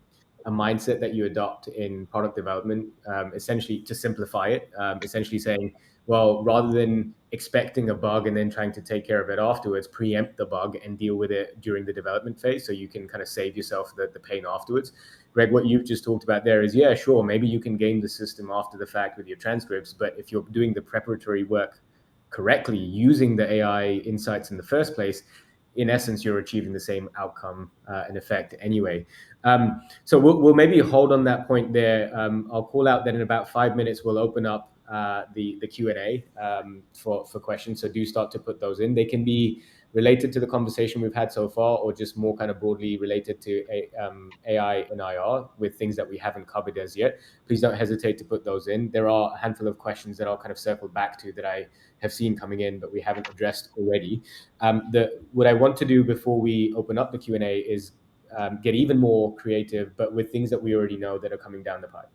mindset that you adopt in product development, essentially to simplify it, essentially saying, well, rather than expecting a bug and then trying to take care of it afterwards, preempt the bug and deal with it during the development phase, so you can kind of save yourself the pain afterwards. Greg, what you've just talked about there is, yeah, sure, maybe you can game the system after the fact with your transcripts, but if you're doing the preparatory work correctly, using the AI insights in the first place, in essence, you're achieving the same outcome and effect anyway. So we'll maybe hold on that point there. I'll call out that in about 5 minutes, we'll open up the Q&A for questions. So do start to put those in. They can be related to the conversation we've had so far, or just more kind of broadly related to AI and IR with things that we haven't covered as yet. Please don't hesitate to put those in. There are a handful of questions that I'll kind of circle back to that I have seen coming in, but we haven't addressed already. What I want to do before we open up the Q&A is get even more creative, but with things that we already know that are coming down the pipe.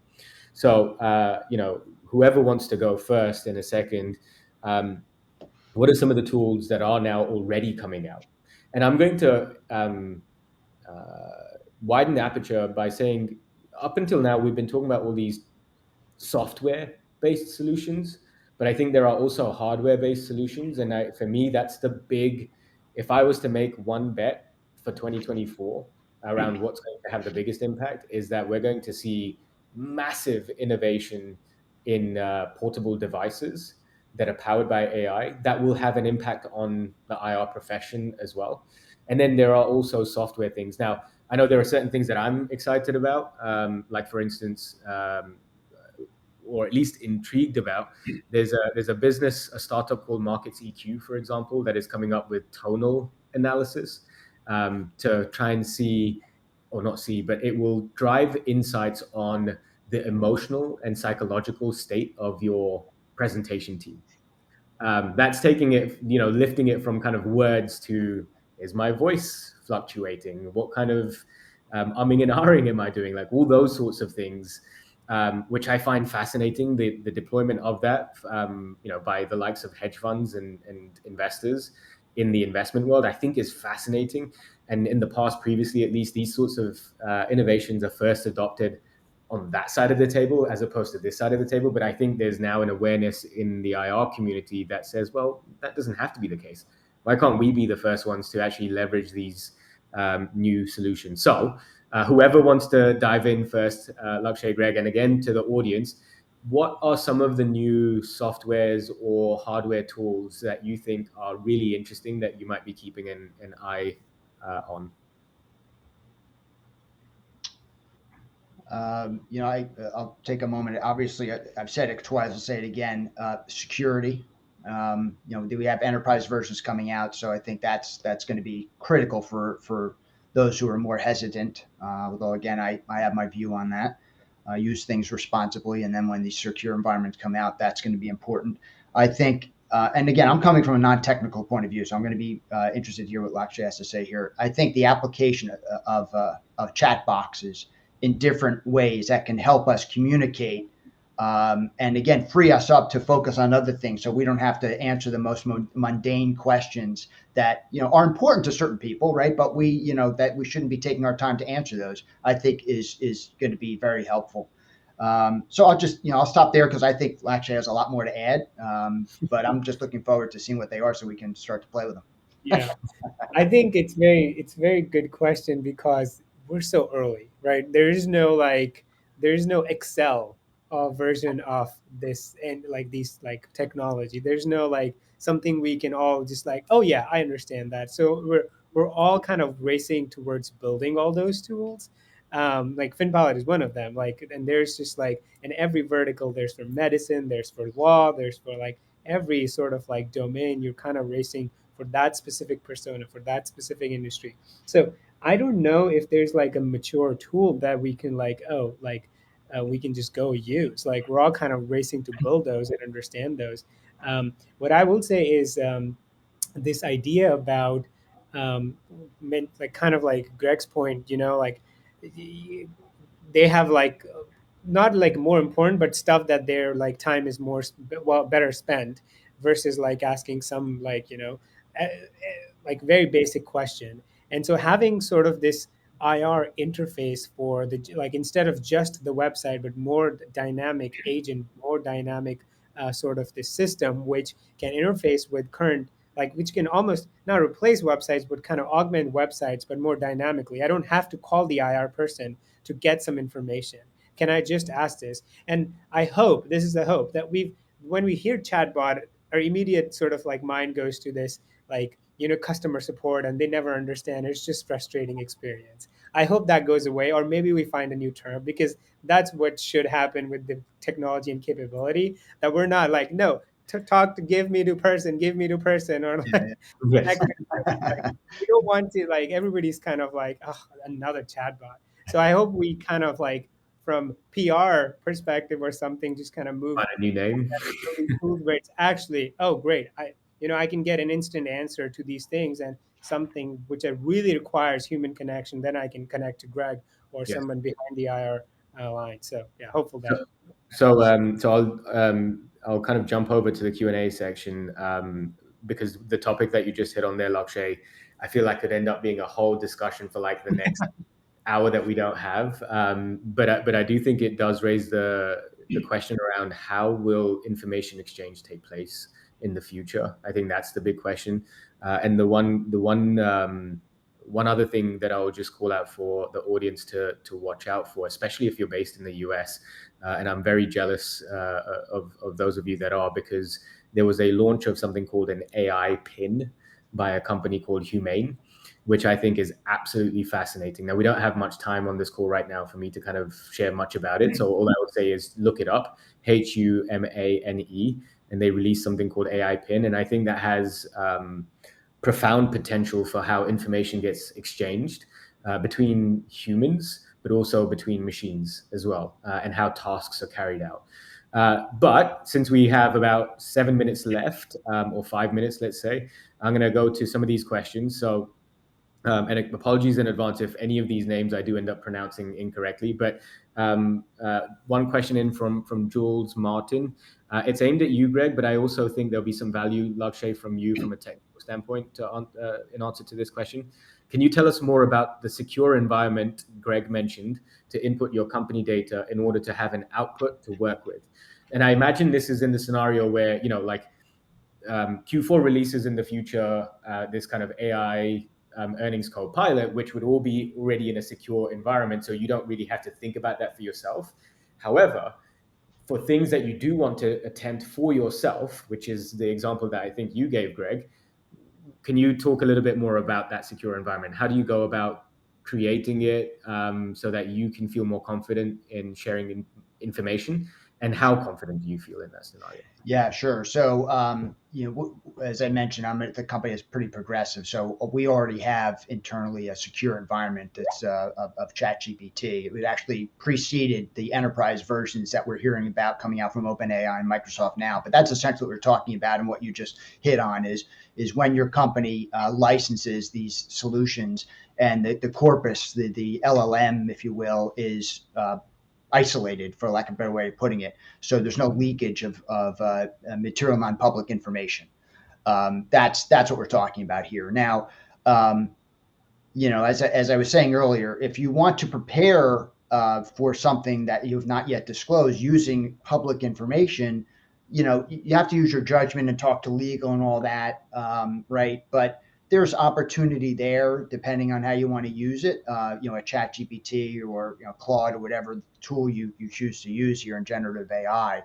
So, whoever wants to go first in a second, what are some of the tools that are now already coming out? And I'm going to widen the aperture by saying, up until now, we've been talking about all these software-based solutions, but I think there are also hardware-based solutions. And for me, that's the big, if I was to make one bet for 2024 around what's going to have the biggest impact, is that we're going to see massive innovation in portable devices that are powered by AI that will have an impact on the IR profession as well. And then there are also software things. Now, I know there are certain things that I'm excited about, like for instance, or at least intrigued about. There's a startup called Markets EQ, for example, that is coming up with tonal analysis to try and see, or not see, but it will drive insights on the emotional and psychological state of your presentation team. That's taking it, lifting it from kind of words to, is my voice fluctuating? What kind of umming and ahhing am I doing? Like all those sorts of things, which I find fascinating, the deployment of that, by the likes of hedge funds and investors in the investment world, I think is fascinating. And in the past, previously, at least, these sorts of innovations are first adopted on that side of the table as opposed to this side of the table. But I think there's now an awareness in the IR community that says, well, that doesn't have to be the case. Why can't we be the first ones to actually leverage these new solutions? So whoever wants to dive in first, Lakshay, Gregg, and again to the audience, what are some of the new softwares or hardware tools that you think are really interesting that you might be keeping an eye on? I'll take a moment. Obviously, I've said it twice. I'll say it again. Security. We have enterprise versions coming out, so I think that's going to be critical for those who are more hesitant. Although again, I have my view on that. Use things responsibly, and then when these secure environments come out, that's going to be important. I think. And again, I'm coming from a non-technical point of view, so I'm going to be interested to hear what Lakshay has to say here. I think the application of chat boxes in different ways that can help us communicate and again free us up to focus on other things, so we don't have to answer the most mundane questions that are important to certain people, right? But that we shouldn't be taking our time to answer those. I think is going to be very helpful. So I'll stop there because I think Lakshay has a lot more to add. But I'm just looking forward to seeing what they are so we can start to play with them. Yeah, I think it's very good question because we're so early, right? There's no Excel version of this and like these like technology. There's no like something we can all just like, oh yeah, I understand that. So we're all kind of racing towards building all those tools. Like Finpilot is one of them. Like, and there's just like in every vertical, there's for medicine, there's for law, there's for like every sort of like domain. You're kind of racing for that specific persona, for that specific industry. So I don't know if there's like a mature tool that we can we can just go use. Like we're all kind of racing to build those and understand those. What I will say is this idea about like kind of like Gregg's point, like they have like not like more important, but stuff that their like time is more better spent versus like asking some like like very basic question. And so having sort of this IR interface for the like instead of just the website, but more dynamic agent, more dynamic sort of this system which can interface with current like which can almost not replace websites but kind of augment websites but more dynamically. I don't have to call the IR person to get some information. Can I just ask this? And I hope this is the hope that when we hear chatbot, our immediate sort of like mind goes to this like customer support and they never understand. It's just frustrating experience. I hope that goes away, or maybe we find a new term, because that's what should happen with the technology and capability, that we're not like, no, to talk to give me to person, or like Yes. that kind of thing. Like, we don't want to like everybody's kind of like, oh, another chatbot. So I hope we kind of like from PR perspective or something just kind of move Find a new name. where it's actually, oh great, I can get an instant answer to these things, and something which really requires human connection, then I can connect to Gregg or Yes. someone behind the IR line. So yeah, hopeful that. So I'll kind of jump over to the Q&A section because the topic that you just hit on there, Lakshay, I feel like could end up being a whole discussion for like the next hour that we don't have. But I do think it does raise the question around how will information exchange take place in the future. I think that's the big question. And the one other thing that I'll just call out for the audience to watch out for, especially if you're based in the US, and I'm very jealous of those of you that are, because there was a launch of something called an AI pin by a company called Humane, which I think is absolutely fascinating. Now, we don't have much time on this call right now for me to kind of share much about it. So all I would say is look it up, HUMANE, and they released something called AI pin. And I think that has profound potential for how information gets exchanged between humans, but also between machines as well, and how tasks are carried out. But since we have about 7 minutes left, or 5 minutes, let's say, I'm going to go to some of these questions. So, and apologies in advance if any of these names I do end up pronouncing incorrectly. But one question in from Jules Martin. It's aimed at you, Gregg, but I also think there'll be some value, Lakshay, from you from a technical standpoint in answer to this question. Can you tell us more about the secure environment Gregg mentioned to input your company data in order to have an output to work with? And I imagine this is in the scenario where, like Q4 releases in the future, this kind of AI earnings CoPilot, which would all be already in a secure environment. So you don't really have to think about that for yourself. However, for things that you do want to attempt for yourself, which is the example that I think you gave, Gregg, can you talk a little bit more about that secure environment? How do you go about creating it so that you can feel more confident in sharing information? And how confident do you feel in that scenario? Yeah, sure. So, as I mentioned, the company is pretty progressive. So we already have internally a secure environment that's of ChatGPT. It actually preceded the enterprise versions that we're hearing about coming out from OpenAI and Microsoft now. But that's essentially what we're talking about, and what you just hit on is when your company licenses these solutions, and the corpus, the LLM, if you will, is isolated, for lack of a better way of putting it. So there's no leakage of material non-public information. That's what we're talking about here. Now, as I was saying earlier, if you want to prepare for something that you have not yet disclosed using public information, you have to use your judgment and talk to legal and all that, right? But there's opportunity there depending on how you want to use it. A ChatGPT or Claude or whatever tool you choose to use here in generative AI.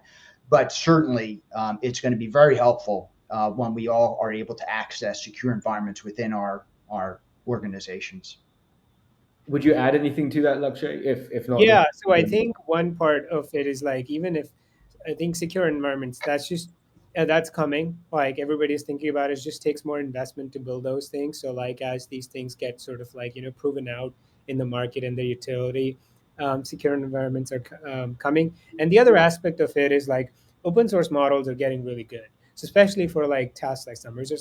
But certainly, it's going to be very helpful when we all are able to access secure environments within our organizations. Would you add anything to that, Lakshay? If not, Yeah, so I think one part of it is like, even if I think secure environments, that's coming. Like everybody's thinking about it, just takes more investment to build those things. So like as these things get sort of like proven out in the market and the utility, secure environments are coming. And the other aspect of it is like open source models are getting really good, so especially for like tasks like summers.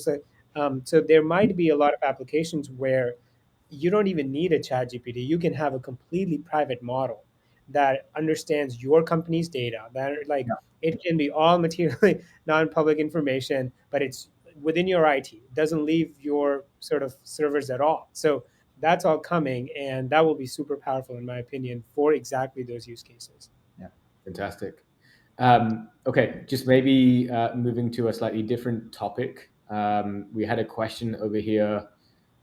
So there might be a lot of applications where you don't even need a chat GPT. You can have a completely private model that understands your company's data, that like it can be all materially non-public information, but it's within your IT. It doesn't leave your sort of servers at all. So that's all coming, and that will be super powerful in my opinion for exactly those use cases. Yeah. Fantastic. Okay, just maybe moving to a slightly different topic. We had a question over here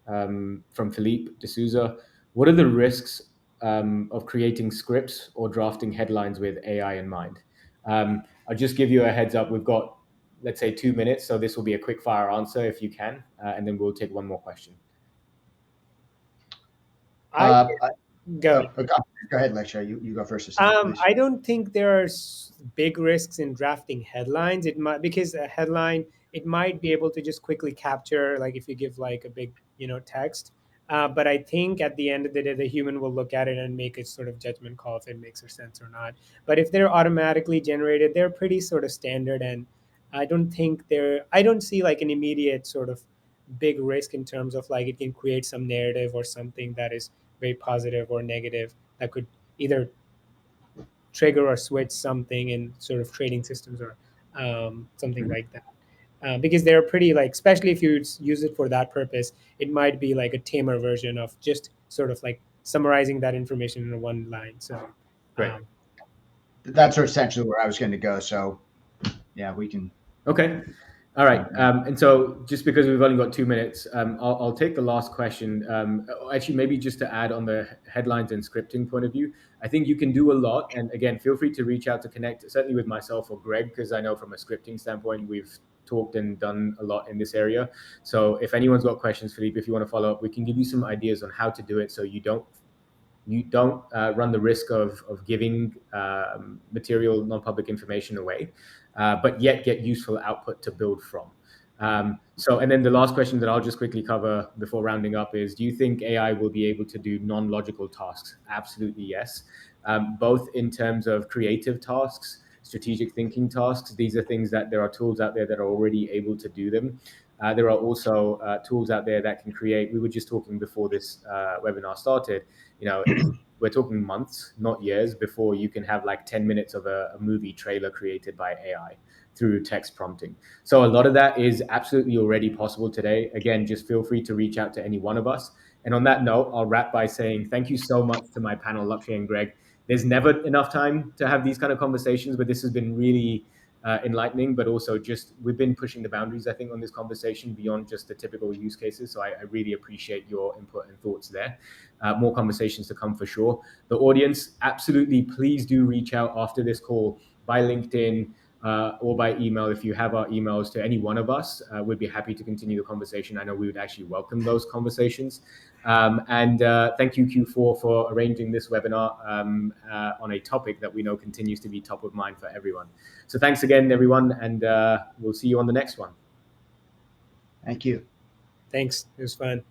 from Philippe D'Souza. What are the risks of creating scripts or drafting headlines with AI in mind? I'll just give you a heads up. We've got, let's say, 2 minutes, so this will be a quick fire answer if you can, and then we'll take one more question. Go. Go ahead, Lakshay. You go first. Please. I don't think there are big risks in drafting headlines. It might, because a headline, it might be able to just quickly capture, like if you give like a big text. But I think at the end of the day, the human will look at it and make a sort of judgment call if it makes sense or not. But if they're automatically generated, they're pretty sort of standard, and I don't see like an immediate sort of big risk in terms of like it can create some narrative or something that is very positive or negative that could either trigger or switch something in sort of trading systems or something like that. Because they're pretty, like, especially if you use it for that purpose, it might be like a tamer version of just sort of like summarizing that information in one line. So Great. That's essentially where I was going to go. So yeah, we can. Okay. All right. And so just because we've only got 2 minutes, I'll take the last question. Actually, maybe just to add on the headlines and scripting point of view, I think you can do a lot. And again, feel free to reach out to connect, certainly with myself or Gregg, because I know from a scripting standpoint, we've talked and done a lot in this area. So if anyone's got questions, Philippe, if you want to follow up, we can give you some ideas on how to do it so you don't run the risk of giving material non-public information away, but yet get useful output to build from. And then the last question that I'll just quickly cover before rounding up is, do you think AI will be able to do non-logical tasks? Absolutely, yes. Both in terms of creative tasks, strategic thinking tasks. These are things that there are tools out there that are already able to do them. There are also tools out there that can create. We were just talking before this webinar started. we're talking months, not years, before you can have like 10 minutes of a movie trailer created by AI through text prompting. So a lot of that is absolutely already possible today. Again, just feel free to reach out to any one of us. And on that note, I'll wrap by saying thank you so much to my panel, Lakshay and Gregg. There's never enough time to have these kind of conversations, but this has been really enlightening, but also just we've been pushing the boundaries, I think, on this conversation beyond just the typical use cases. So I really appreciate your input and thoughts there. More conversations to come for sure. The audience, absolutely, please do reach out after this call by LinkedIn, or by email. If you have our emails to any one of us, we'd be happy to continue the conversation. I know we would actually welcome those conversations. And thank you, Q4, for arranging this webinar on a topic that we know continues to be top of mind for everyone. So thanks again, everyone, and we'll see you on the next one. Thank you. Thanks. It was fun.